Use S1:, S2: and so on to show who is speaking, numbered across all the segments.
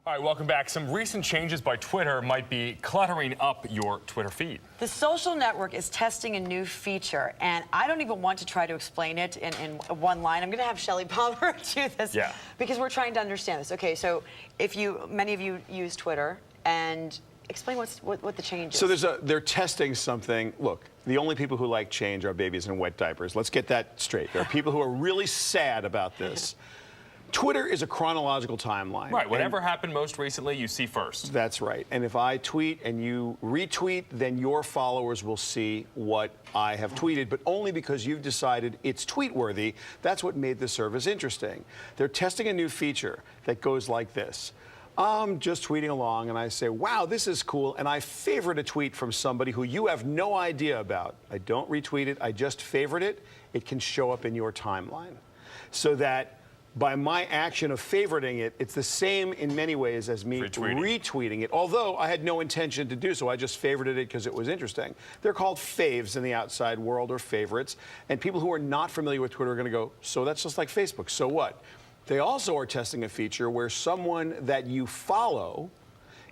S1: All right, welcome back. Some recent changes by Twitter might be cluttering up your Twitter feed.
S2: The social network is testing a new feature, and I don't even want to try to explain it in one line. I'm going to have Shelly Palmer do this because we're trying to understand this. Okay, so many of you use Twitter, and explain what the change is.
S3: So they're testing something. Look, the only people who like change are babies in wet diapers. Let's get that straight. There are people who are really sad about this. Twitter is a chronological timeline.
S1: Right, whatever happened most recently, you see first.
S3: That's right. And if I tweet and you retweet, then your followers will see what I have tweeted, but only because you've decided it's tweet-worthy. That's what made the service interesting. They're testing a new feature that goes like this. I'm just tweeting along, and I say, wow, this is cool, and I favorite a tweet from somebody who you have no idea about. I don't retweet it, I just favorite it. It can show up in your timeline. So that by my action of favoriting it, it's the same in many ways as me retweeting it, although I had no intention to do so. I just favorited it because it was interesting. They're called faves in the outside world, or favorites, and people who are not familiar with Twitter are going to go, so that's just like Facebook, so what? They also are testing a feature where someone that you follow,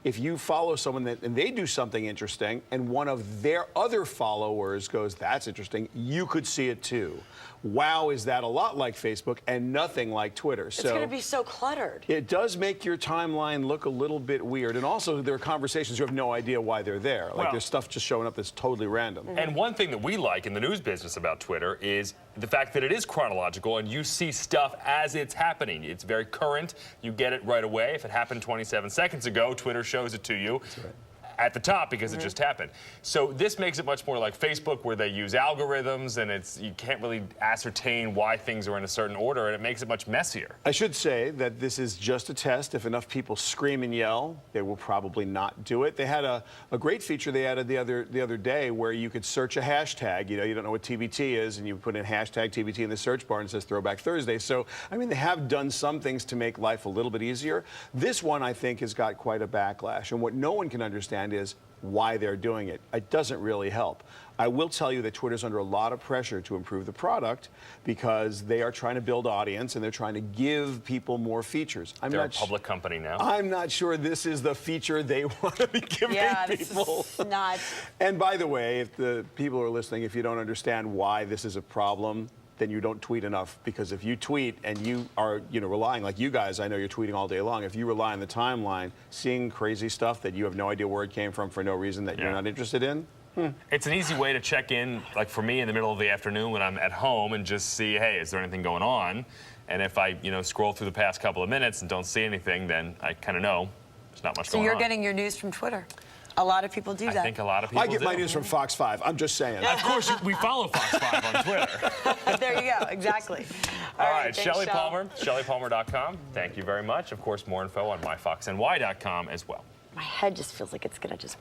S3: if you follow someone and they do something interesting and one of their other followers goes, that's interesting, you could see it too. Wow, is that a lot like Facebook and nothing like Twitter.
S2: It's going to be so cluttered.
S3: It does make your timeline look a little bit weird. And also, there are conversations you have no idea why they're there. Like, there's stuff just showing up that's totally random.
S1: And one thing that we like in the news business about Twitter is the fact that it is chronological and you see stuff as it's happening. It's very current. You get it right away. If it happened 27 seconds ago, Twitter shows it to you. That's right. At the top because it just happened. So this makes it much more like Facebook, where they use algorithms and you can't really ascertain why things are in a certain order, and it makes it much messier.
S3: I should say that this is just a test. If enough people scream and yell, they will probably not do it. They had a great feature they added the other day where you could search a hashtag. You know, you don't know what TBT is, and you put in hashtag TBT in the search bar and it says Throwback Thursday. So, I mean, they have done some things to make life a little bit easier. This one, I think, has got quite a backlash, and what no one can understand is why they're doing it. It doesn't really help. I will tell you that Twitter's under a lot of pressure to improve the product because they are trying to build audience and they're trying to give people more features.
S1: They're a public company now.
S3: I'm not sure this is the feature they want to be giving people.
S2: This is not.
S3: And by the way, if the people are listening, if you don't understand why this is a problem, then you don't tweet enough, because if you tweet and you are, relying, like you guys, I know you're tweeting all day long, if you rely on the timeline, seeing crazy stuff that you have no idea where it came from for no reason that you're not interested in.
S1: It's an easy way to check in, like for me in the middle of the afternoon when I'm at home, and just see, hey, is there anything going on? And if I, scroll through the past couple of minutes and don't see anything, then I kind of know there's not much going on.
S2: So you're getting your news from Twitter. A lot of people do that.
S1: I think a lot of people
S3: I get my news from Fox 5. I'm just saying.
S1: Of course, we follow Fox 5 on Twitter.
S2: There you go. Exactly.
S1: All right, Shelly Palmer, ShellyPalmer.com. Thank you very much. Of course, more info on myfoxny.com as well.
S2: My head just feels like it's going to just...